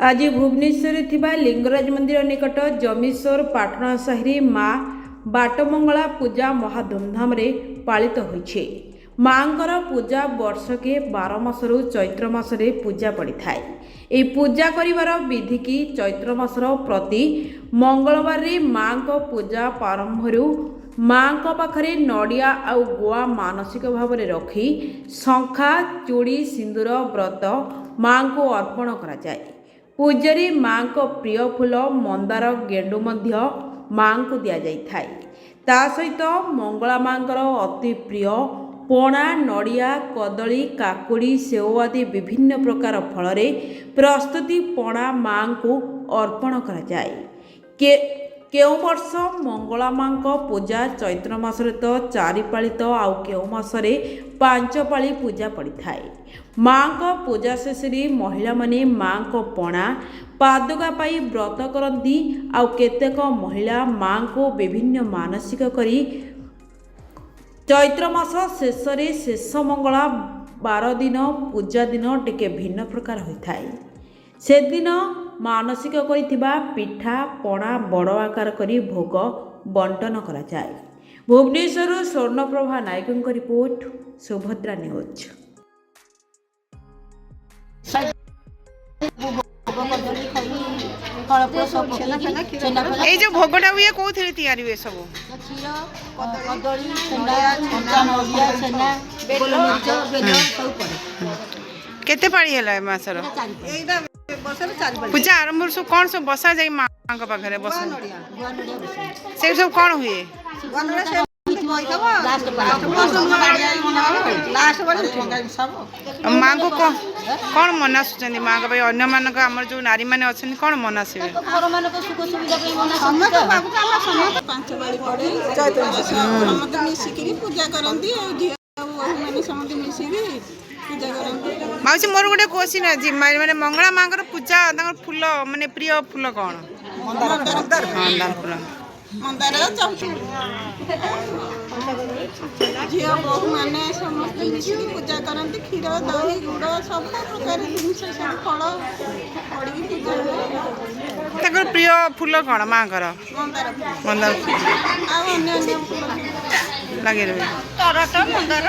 आज भुवनेश्वर थिबा लिंगराज मंदिर निकट जमीश्वर पाटना साहिरी माँ बाटमंगला पूजा महा धूमधाम रे पालित होइछे। माँकर पूजा वर्षके 12 मासरु चैत्र मासरे पूजा पड़ी थाए। ए पूजा करिवार विधि की चैत्र मासर प्रति मंगलवार रे माँ को पूजा प्रारंभरु माँ को पाखरे नड़िया आउ गुआ मानसिक भाव में रखी शंखा चूड़ी सिंदूर व्रत माँ को अर्पण करा जाए। पूजारी माँ को प्रिय फूल मंदार गेंडु मध्य माँ को दि जाए। ता सहित मंगला माँकर अति प्रिय पणा नड़िया कदली काकुड़ी सेव आदि विभिन्न प्रकार फल प्रस्तुति पणा माँ को अर्पण करा जाए। केउ वर्ष मंगला माँ को पूजा चैत्र मासरे तो 4 पाली तो आउ केउ मासरे 5 पाली पूजा पड़ी थाए। माँ को पूजा शेष महिला माने माँ को पणा पादुका पाई व्रत करती आउ केतेक महिला माँ को विभिन्न मानसिक करी चैत्र मास शेष शेष मंगला 12 दिन पूजा दिन टिके भिन्न प्रकार होता है। से दिन मानसिक करिथिबा पिठा पणा बड़ आकार करी भोग बंटन करा जाए। भुवनेश्वर स्वर्णप्रभा नायक रिपोर्ट सुभद्रा न्यूज। এই যে ভোগটা হুয়ে কোথিরে তৈরি হুয়ে সব ক্ষীর কদলী ছেনা নড়িয়া ছেনা গোলমরিচ বেল সব পড়ে। কেতে পাড়ি হেলা মাসর এইটা বছরে 4 পাଳି পূজা আরম্ভ সব কোন সব বসা যাই মাଙ୍କ পাখরে বসা গুয়া নড়িয়া বসে সে সব কোন হুয়ে গনরা সে লাস্ট বারে সব মাଙ୍କୁ কোন মନା ସୁଛନ୍ତି ମାଙ୍କ ପାଇଁ ଅନ୍ୟ ମାନଙ୍କ ଆମର ଯୋଉ ନାରୀ ମାନେ ଅଛନ୍ତି କୋନ ମନା ଆସିବେ ଘର ମାନଙ୍କ ସୁଖ ସୁବିଧା ପାଇଁ ମନା ସମସ୍ତ ବାବୁକୁ ଆମ ସମସ୍ତ 5 ପାଳି ପଡେ ଚୈତ୍ର ମାସ ସମସ୍ତେ ମିଶିକିରି ପୂଜା କରନ୍ତି ଆଉ ଝିଅ ମାନେ ସମସ୍ତେ ମିଶିକି ପୂଜା କରନ୍ତି। ମାଉସୀ ମୋର ଗୋଟେ କ୍ୱେଶ୍ଚିନ୍ ଅଛି ମାନେ ମଙ୍ଗଳା ମାଙ୍କର ପୂଜା ତାଙ୍କର ଫୁଲ ମାନେ ପ୍ରିୟ ଫୁଲ କଣ? ମନ୍ଦାର ଫୁଲ ମନ୍ଦାର ଝିଅ ବୋହୂ ମାନେ ସମସ୍ତେ ମିଶିକି ପୂଜା କରନ୍ତି। କ୍ଷୀର ଦହି ଗୁଡ଼ ସବୁ ପ୍ରକାର ଜିନିଷ ସବୁ ଫଳ ପଡ଼ିକି ପୂଜା କରନ୍ତି। ତାଙ୍କର ପ୍ରିୟ ଫୁଲ କଣ ମାଙ୍କର? ମନ୍ଦାର ଫୁଲ ଆଉ ଅନ୍ୟ ଅନ୍ୟ ଫୁଲ ଲାଗି ରହେ। ତରାଟ ମନ୍ଦାର